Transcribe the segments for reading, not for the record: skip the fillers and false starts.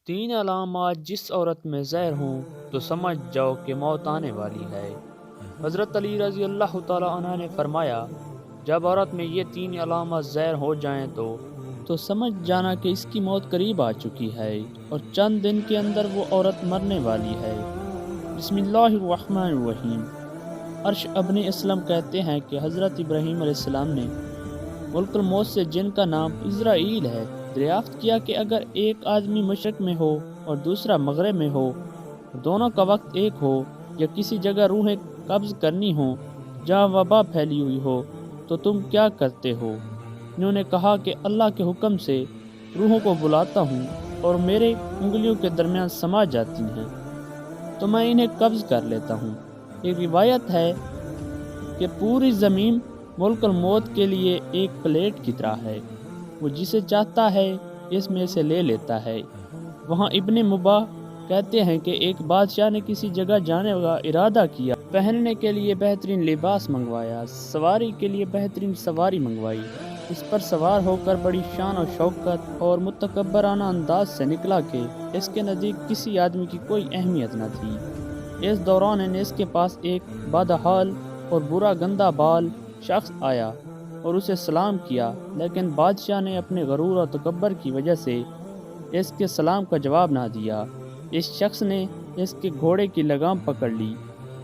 تین علامات جس عورت میں زہر ہوں تو سمجھ جاؤ کہ موت آنے والی ہے۔ حضرت علی رضی اللہ تعالیٰ عنہ نے فرمایا، جب عورت میں یہ تین علامات زہر ہو جائیں تو سمجھ جانا کہ اس کی موت قریب آ چکی ہے اور چند دن کے اندر وہ عورت مرنے والی ہے۔ بسم اللہ الرحمن الرحیم۔ عرش ابن اسلم کہتے ہیں کہ حضرت ابراہیم علیہ السلام نے ملک الموت سے جن کا نام اسرائیل ہے دریافت کیا کہ اگر ایک آدمی مشرق میں ہو اور دوسرا مغرب میں ہو، دونوں کا وقت ایک ہو، یا کسی جگہ روحیں قبض کرنی ہو جہاں وبا پھیلی ہوئی ہو، تو تم کیا کرتے ہو؟ انہوں نے کہا کہ اللہ کے حکم سے روحوں کو بلاتا ہوں اور میرے انگلیوں کے درمیان سما جاتی ہیں تو میں انہیں قبض کر لیتا ہوں۔ ایک روایت ہے کہ پوری زمین ملک الموت کے لیے ایک پلیٹ کی طرح ہے، وہ جسے چاہتا ہے اس میں سے لے لیتا ہے۔ وہاں ابن مبا کہتے ہیں کہ ایک بادشاہ نے کسی جگہ جانے کا ارادہ کیا، پہننے کے لیے بہترین لباس منگوایا، سواری کے لیے بہترین سواری منگوائی، اس پر سوار ہو کر بڑی شان و شوکت اور متکبرانہ انداز سے نکلا کہ اس کے نزدیک کسی آدمی کی کوئی اہمیت نہ تھی۔ اس دوران اس کے پاس ایک بدحال اور برا گندا بال شخص آیا اور اسے سلام کیا، لیکن بادشاہ نے اپنے غرور اور تکبر کی وجہ سے اس کے سلام کا جواب نہ دیا۔ اس شخص نے اس کے گھوڑے کی لگام پکڑ لی۔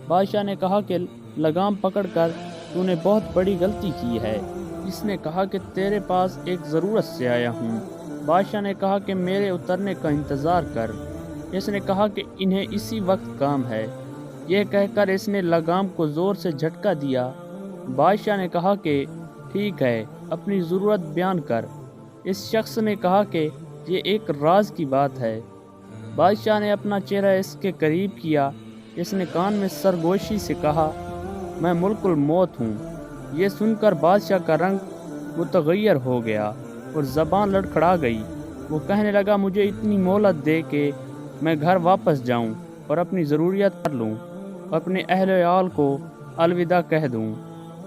بادشاہ نے کہا کہ لگام پکڑ کر تو نے بہت بڑی غلطی کی ہے۔ اس نے کہا کہ تیرے پاس ایک ضرورت سے آیا ہوں۔ بادشاہ نے کہا کہ میرے اترنے کا انتظار کر۔ اس نے کہا کہ انہیں اسی وقت کام ہے۔ یہ کہہ کر اس نے لگام کو زور سے جھٹکا دیا۔ بادشاہ نے کہا کہ ٹھیک ہے، اپنی ضرورت بیان کر۔ اس شخص نے کہا کہ یہ ایک راز کی بات ہے۔ بادشاہ نے اپنا چہرہ اس کے قریب کیا۔ اس نے کان میں سرگوشی سے کہا، میں ملک الموت ہوں۔ یہ سن کر بادشاہ کا رنگ متغیر ہو گیا اور زبان لڑکھڑا گئی۔ وہ کہنے لگا، مجھے اتنی مہلت دے کہ میں گھر واپس جاؤں اور اپنی ضروریات کر لوں، اپنے اہل عیال کو الوداع کہہ دوں۔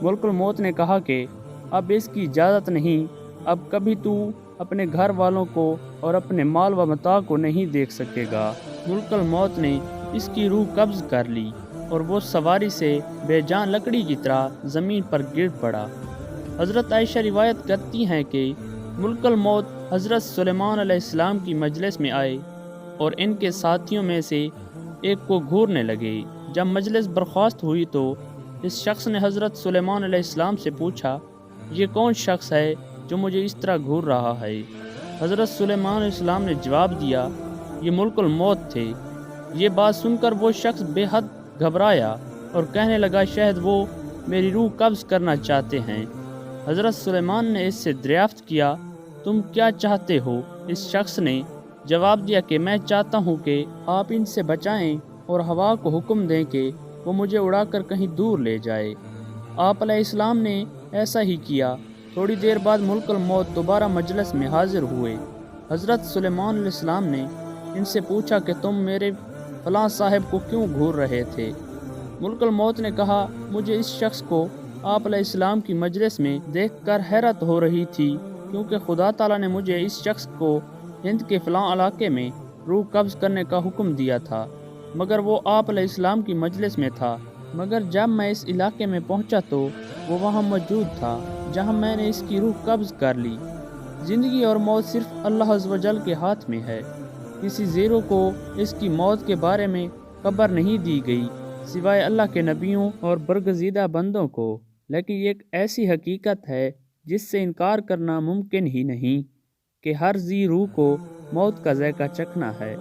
ملک الموت نے کہا کہ اب اس کی اجازت نہیں، اب کبھی تو اپنے گھر والوں کو اور اپنے مال و متاع کو نہیں دیکھ سکے گا۔ ملک الموت نے اس کی روح قبض کر لی اور وہ سواری سے بے جان لکڑی کی طرح زمین پر گر پڑا۔ حضرت عائشہ روایت کرتی ہیں کہ ملک الموت حضرت سلیمان علیہ السلام کی مجلس میں آئے اور ان کے ساتھیوں میں سے ایک کو گھورنے لگے۔ جب مجلس برخاست ہوئی تو اس شخص نے حضرت سلیمان علیہ السلام سے پوچھا، یہ کون شخص ہے جو مجھے اس طرح گھور رہا ہے؟ حضرت سلیمان علیہ السلام نے جواب دیا، یہ ملک الموت تھے۔ یہ بات سن کر وہ شخص بے حد گھبرایا اور کہنے لگا، شاید وہ میری روح قبض کرنا چاہتے ہیں۔ حضرت سلیمان نے اس سے دریافت کیا، تم کیا چاہتے ہو؟ اس شخص نے جواب دیا کہ میں چاہتا ہوں کہ آپ ان سے بچائیں اور ہوا کو حکم دیں کہ وہ مجھے اڑا کر کہیں دور لے جائے۔ آپ علیہ السلام نے ایسا ہی کیا۔ تھوڑی دیر بعد ملک الموت دوبارہ مجلس میں حاضر ہوئے۔ حضرت سلیمان علیہ السلام نے ان سے پوچھا کہ تم میرے فلاں صاحب کو کیوں گھور رہے تھے؟ ملک الموت نے کہا، مجھے اس شخص کو آپ علیہ السلام کی مجلس میں دیکھ کر حیرت ہو رہی تھی، کیونکہ خدا تعالیٰ نے مجھے اس شخص کو ہند کے فلاں علاقے میں روح قبض کرنے کا حکم دیا تھا، مگر وہ آپ علیہ السلام کی مجلس میں تھا۔ مگر جب میں اس علاقے میں پہنچا تو وہ وہاں موجود تھا جہاں میں نے اس کی روح قبض کر لی۔ زندگی اور موت صرف اللہ عز و جل کے ہاتھ میں ہے۔ کسی زیرو کو اس کی موت کے بارے میں خبر نہیں دی گئی سوائے اللہ کے نبیوں اور برگزیدہ بندوں کو، لیکن یہ ایک ایسی حقیقت ہے جس سے انکار کرنا ممکن ہی نہیں کہ ہر ذی روح کو موت کا ذائقہ چکھنا ہے۔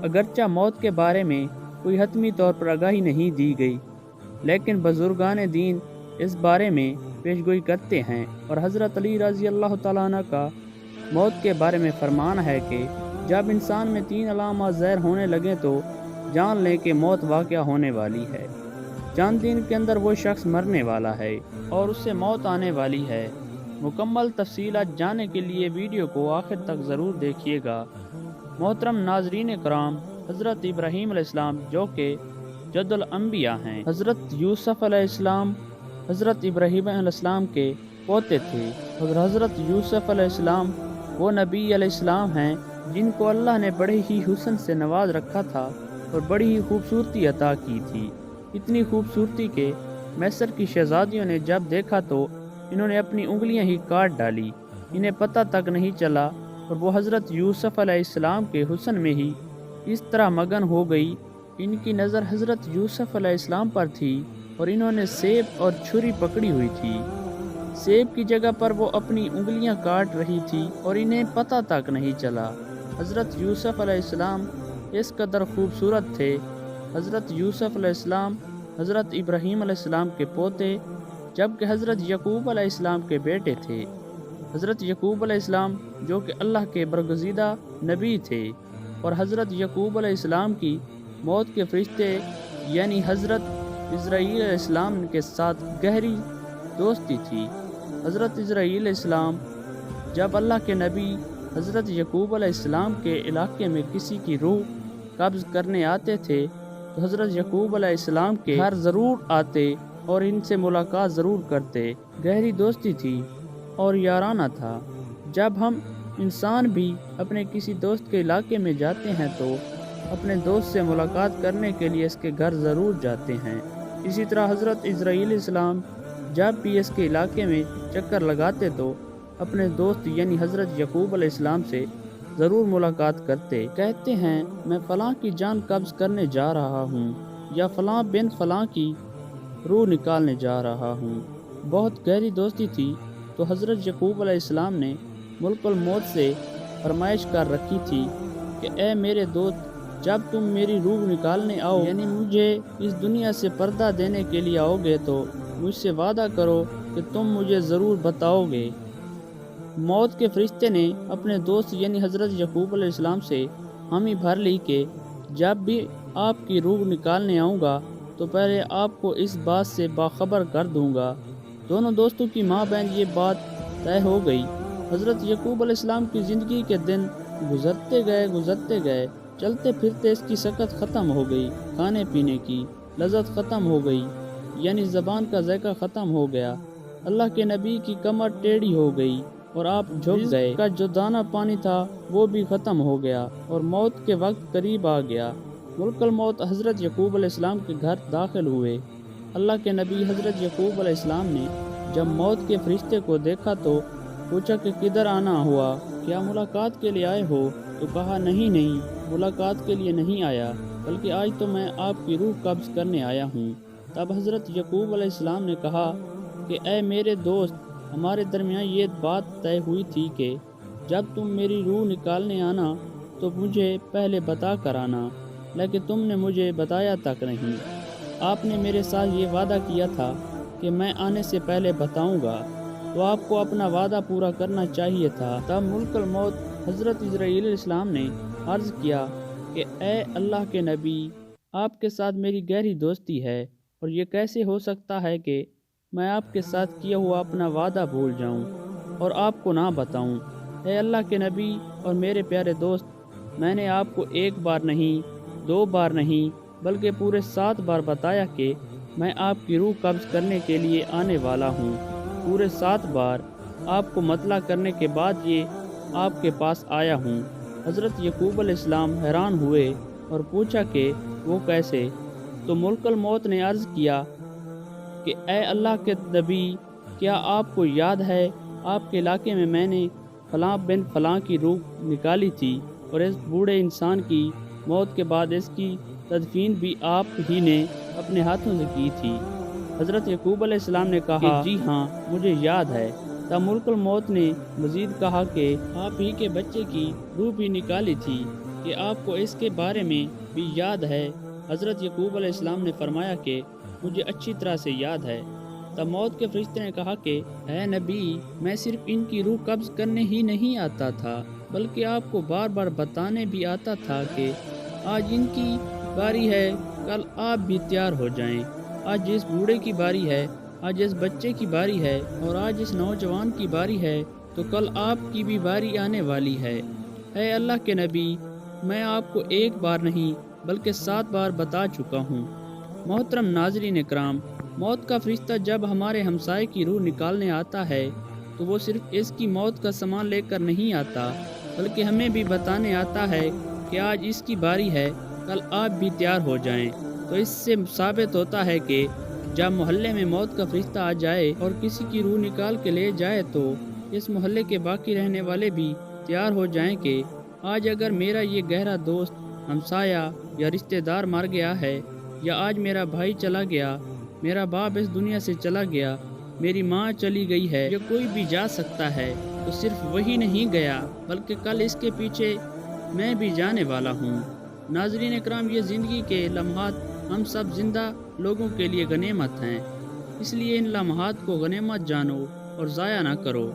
اگرچہ موت کے بارے میں کوئی حتمی طور پر آگاہی نہیں دی گئی، لیکن بزرگان دین اس بارے میں پیشگوئی کرتے ہیں، اور حضرت علی رضی اللہ تعالیٰ عنہ کا موت کے بارے میں فرمان ہے کہ جب انسان میں تین علامات ظاہر ہونے لگیں تو جان لیں کہ موت واقعہ ہونے والی ہے۔ چند دن کے اندر وہ شخص مرنے والا ہے اور اس سے موت آنے والی ہے۔ مکمل تفصیلات جاننے کے لیے ویڈیو کو آخر تک ضرور دیکھیے گا۔ محترم ناظرین کرام، حضرت ابراہیم علیہ السلام جو کہ جد الانبیاء ہیں، حضرت یوسف علیہ السلام حضرت ابراہیم علیہ السلام کے پوتے تھے، اور حضرت یوسف علیہ السلام وہ نبی علیہ السلام ہیں جن کو اللہ نے بڑے ہی حسن سے نواز رکھا تھا اور بڑی ہی خوبصورتی عطا کی تھی، اتنی خوبصورتی کہ مصر کی شہزادیوں نے جب دیکھا تو انہوں نے اپنی انگلیاں ہی کاٹ ڈالی، انہیں پتہ تک نہیں چلا، اور وہ حضرت یوسف علیہ السلام کے حسن میں ہی اس طرح مگن ہو گئی۔ ان کی نظر حضرت یوسف علیہ السلام پر تھی اور انہوں نے سیب اور چھری پکڑی ہوئی تھی، سیب کی جگہ پر وہ اپنی انگلیاں کاٹ رہی تھی اور انہیں پتہ تک نہیں چلا۔ حضرت یوسف علیہ السلام اس قدر خوبصورت تھے۔ حضرت یوسف علیہ السلام حضرت ابراہیم علیہ السلام کے پوتے، جبکہ حضرت یعقوب علیہ السلام کے بیٹے تھے۔ حضرت یعقوب علیہ السلام جو کہ اللہ کے برگزیدہ نبی تھے، اور حضرت یعقوب علیہ السلام کی موت کے فرشتے یعنی حضرت اسرائیل علیہ السلام کے ساتھ گہری دوستی تھی۔ حضرت اسرائیل علیہ السلام جب اللہ کے نبی حضرت یعقوب علیہ السلام کے علاقے میں کسی کی روح قبض کرنے آتے تھے تو حضرت یعقوب علیہ السلام کے گھر ضرور آتے اور ان سے ملاقات ضرور کرتے۔ گہری دوستی تھی اور یارانہ تھا۔ جب ہم انسان بھی اپنے کسی دوست کے علاقے میں جاتے ہیں تو اپنے دوست سے ملاقات کرنے کے لیے اس کے گھر ضرور جاتے ہیں۔ اسی طرح حضرت اسرائیل علیہ السلام جب بھی اس کے علاقے میں چکر لگاتے تو اپنے دوست یعنی حضرت یعقوب علیہ السلام سے ضرور ملاقات کرتے۔ کہتے ہیں میں فلاں کی جان قبض کرنے جا رہا ہوں یا فلاں بنت فلاں کی روح نکالنے جا رہا ہوں۔ بہت گہری دوستی تھی تو حضرت یعقوب علیہ السلام نے ملک الموت سے فرمائش کر رکھی تھی کہ اے میرے دوست، جب تم میری روح نکالنے آؤ یعنی مجھے اس دنیا سے پردہ دینے کے لیے آؤ گے تو مجھ سے وعدہ کرو کہ تم مجھے ضرور بتاؤ گے۔ موت کے فرشتے نے اپنے دوست یعنی حضرت یعقوب علیہ السلام سے حامی بھر لی کہ جب بھی آپ کی روح نکالنے آؤں گا تو پہلے آپ کو اس بات سے باخبر کر دوں گا۔ دونوں دوستوں کی ماں بہن یہ بات طے ہو گئی۔ حضرت یعقوب علیہ السلام کی زندگی کے دن گزرتے گئے، چلتے پھرتے اس کی سکت ختم ہو گئی، کھانے پینے کی لذت ختم ہو گئی، یعنی زبان کا ذائقہ ختم ہو گیا۔ اللہ کے نبی کی کمر ٹیڑھی ہو گئی اور آپ جھک گئے، کا جو دانہ پانی تھا وہ بھی ختم ہو گیا اور موت کے وقت قریب آ گیا۔ ملک الموت حضرت یعقوب علیہ السلام کے گھر داخل ہوئے۔ اللہ کے نبی حضرت یعقوب علیہ السلام نے جب موت کے فرشتے کو دیکھا تو پوچھا کہ کدھر آنا ہوا، کیا ملاقات کے لیے آئے ہو؟ تو کہا نہیں، ملاقات کے لیے نہیں آیا، بلکہ آج تو میں آپ کی روح قبض کرنے آیا ہوں۔ تب حضرت یعقوب علیہ السلام نے کہا کہ اے میرے دوست، ہمارے درمیان یہ بات طے ہوئی تھی کہ جب تم میری روح نکالنے آنا تو مجھے پہلے بتا کر آنا، لیکن تم نے مجھے بتایا تک نہیں۔ آپ نے میرے ساتھ یہ وعدہ کیا تھا کہ میں آنے سے پہلے بتاؤں گا، تو آپ کو اپنا وعدہ پورا کرنا چاہیے تھا۔ تب ملک الموت حضرت اسرائیل علیہ السلام نے عرض کیا کہ اے اللہ کے نبی، آپ کے ساتھ میری گہری دوستی ہے اور یہ کیسے ہو سکتا ہے کہ میں آپ کے ساتھ کیا ہوا اپنا وعدہ بھول جاؤں اور آپ کو نہ بتاؤں۔ اے اللہ کے نبی اور میرے پیارے دوست، میں نے آپ کو ایک بار نہیں، 2 بار نہیں، بلکہ پورے 7 بار بتایا کہ میں آپ کی روح قبض کرنے کے لیے آنے والا ہوں۔ پورے 7 بار آپ کو مطلع کرنے کے بعد یہ آپ کے پاس آیا ہوں۔ حضرت یعقوب علیہ السلام حیران ہوئے اور پوچھا کہ وہ کیسے؟ تو ملک الموت نے عرض کیا کہ اے اللہ کے نبی، کیا آپ کو یاد ہے آپ کے علاقے میں میں نے فلاں بن فلاں کی روح نکالی تھی اور اس بوڑھے انسان کی موت کے بعد اس کی تدفین بھی آپ ہی نے اپنے ہاتھوں سے کی تھی؟ حضرت یعقوب علیہ السلام نے کہا کہ جی ہاں، مجھے یاد ہے۔ تب ملک الموت نے مزید کہا کہ آپ ہی کے بچے کی روح بھی نکالی تھی، کہ آپ کو اس کے بارے میں بھی یاد ہے؟ حضرت یعقوب علیہ السلام نے فرمایا کہ مجھے اچھی طرح سے یاد ہے۔ تب موت کے فرشتے نے کہا کہ اے نبی، میں صرف ان کی روح قبض کرنے ہی نہیں آتا تھا، بلکہ آپ کو بار بار بتانے بھی آتا تھا کہ آج ان کی باری ہے، کل آپ بھی تیار ہو جائیں۔ آج اس بوڑھے کی باری ہے، آج اس بچے کی باری ہے، اور آج اس نوجوان کی باری ہے، تو کل آپ کی بھی باری آنے والی ہے۔ اے اللہ کے نبی، میں آپ کو ایک بار نہیں بلکہ 7 بار بتا چکا ہوں۔ محترم ناظرین کرام، موت کا فرشتہ جب ہمارے ہمسائے کی روح نکالنے آتا ہے تو وہ صرف اس کی موت کا سامان لے کر نہیں آتا، بلکہ ہمیں بھی بتانے آتا ہے کہ آج اس کی باری ہے، کل آپ بھی تیار ہو جائیں۔ تو اس سے ثابت ہوتا ہے کہ جب محلے میں موت کا فرشتہ آ جائے اور کسی کی روح نکال کے لے جائے تو اس محلے کے باقی رہنے والے بھی تیار ہو جائیں کہ آج اگر میرا یہ گہرا دوست، ہمسایہ یا رشتہ دار مر گیا ہے، یا آج میرا بھائی چلا گیا، میرا باپ اس دنیا سے چلا گیا، میری ماں چلی گئی ہے، یا کوئی بھی جا سکتا ہے، تو صرف وہی نہیں گیا بلکہ کل اس کے پیچھے میں بھی جانے والا ہوں۔ ناظرین اکرام، یہ زندگی کے لمحات ہم سب زندہ لوگوں کے لیے غنیمت ہیں، اس لیے ان لمحات کو غنیمت جانو اور ضائع نہ کرو۔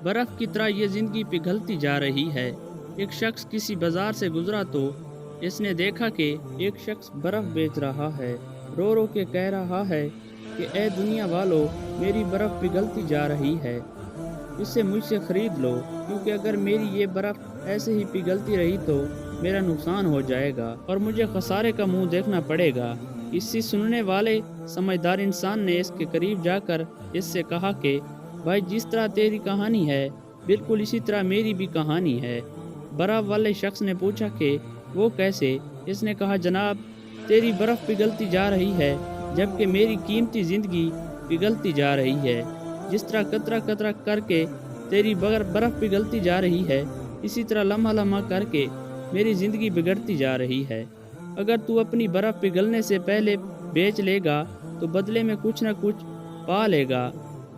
برف کی طرح یہ زندگی پگھلتی جا رہی ہے۔ ایک شخص کسی بازار سے گزرا تو اس نے دیکھا کہ ایک شخص برف بیچ رہا ہے، رو رو کے کہہ رہا ہے کہ اے دنیا والو، میری برف پگھلتی جا رہی ہے، اسے مجھ سے خرید لو، کیونکہ اگر میری یہ برف ایسے ہی پگھلتی رہی تو میرا نقصان ہو جائے گا اور مجھے خسارے کا منہ دیکھنا پڑے گا۔ اس سے سننے والے سمجھدار انسان نے اس کے قریب جا کر اس سے کہا کہ بھائی، جس طرح تیری کہانی ہے بالکل اسی طرح میری بھی کہانی ہے۔ برف والے شخص نے پوچھا کہ وہ کیسے؟ اس نے کہا جناب، تیری برف پگھلتی جا رہی ہے جبکہ میری قیمتی زندگی پگھلتی جا رہی ہے۔ جس طرح قطرہ قطرہ کر کے تیری برف پگھلتی جا رہی ہے، اسی طرح لمحہ لمحہ کر کے میری زندگی بگڑتی جا رہی ہے۔ اگر تو اپنی برف پگھلنے سے پہلے بیچ لے گا تو بدلے میں کچھ نہ کچھ پا لے گا،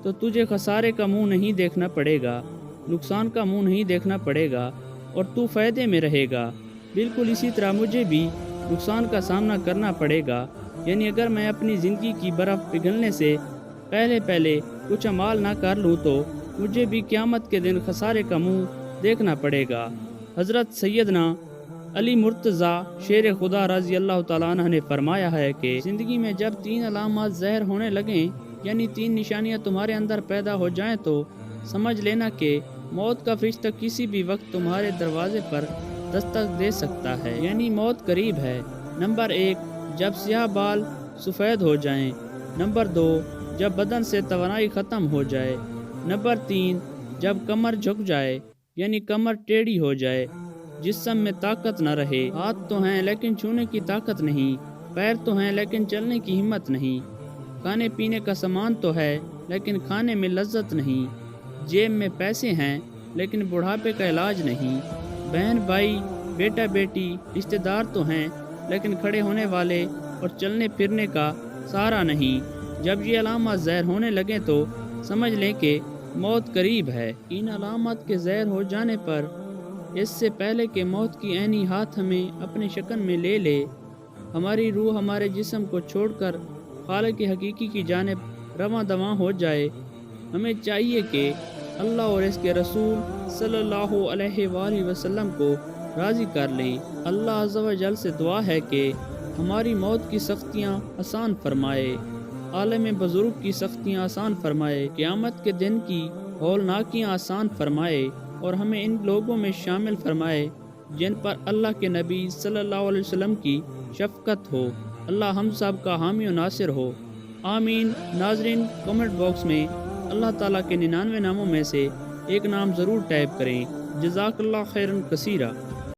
تو تجھے خسارے کا منہ نہیں دیکھنا پڑے گا، نقصان کا منہ نہیں دیکھنا پڑے گا اور تو فائدے میں رہے گا۔ بالکل اسی طرح مجھے بھی نقصان کا سامنا کرنا پڑے گا، یعنی اگر میں اپنی زندگی کی برف پگھلنے سے پہلے کچھ اعمال نہ کر لوں تو مجھے بھی قیامت کے دن خسارے کا منہ دیکھنا پڑے گا۔ حضرت سیدنا علی مرتضیٰ شیر خدا رضی اللہ تعالیٰ عنہ نے فرمایا ہے کہ زندگی میں جب 3 علامات ظاہر ہونے لگیں، یعنی 3 نشانیاں تمہارے اندر پیدا ہو جائیں، تو سمجھ لینا کہ موت کا فرشتہ کسی بھی وقت تمہارے دروازے پر دستک دے سکتا ہے، یعنی موت قریب ہے۔ نمبر 1، جب سیاہ بال سفید ہو جائیں۔ نمبر 2، جب بدن سے توانائی ختم ہو جائے۔ نمبر 3، جب کمر جھک جائے، یعنی کمر ٹیڑھی ہو جائے، جسم میں طاقت نہ رہے، ہاتھ تو ہیں لیکن چھونے کی طاقت نہیں، پیر تو ہیں لیکن چلنے کی ہمت نہیں، کھانے پینے کا سامان تو ہے لیکن کھانے میں لذت نہیں، جیب میں پیسے ہیں لیکن بڑھاپے کا علاج نہیں، بہن بھائی بیٹا بیٹی رشتہ دار تو ہیں لیکن کھڑے ہونے والے اور چلنے پھرنے کا سہارا نہیں۔ جب یہ علامات ظاہر ہونے لگیں تو سمجھ لیں کہ موت قریب ہے۔ ان علامات کے ظاہر ہو جانے پر اس سے پہلے کہ موت کی عینی ہاتھ ہمیں اپنے شکن میں لے لے، ہماری روح ہمارے جسم کو چھوڑ کر خالق حقیقی کی جانب رواں دواں ہو جائے، ہمیں چاہیے کہ اللہ اور اس کے رسول صلی اللہ علیہ وآلہ وسلم کو راضی کر لیں۔ اللہ عز و جل سے دعا ہے کہ ہماری موت کی سختیاں آسان فرمائے، عالم بزرگ کی سختیاں آسان فرمائے، قیامت کے دن کی ہولناکیاں آسان فرمائے اور ہمیں ان لوگوں میں شامل فرمائے جن پر اللہ کے نبی صلی اللہ علیہ وسلم کی شفقت ہو۔ اللہ ہم سب کا حامی و ناصر ہو، آمین۔ ناظرین، کمنٹ باکس میں اللہ تعالیٰ کے 99 ناموں میں سے ایک نام ضرور ٹائپ کریں۔ جزاک اللہ خیرن کثیرہ۔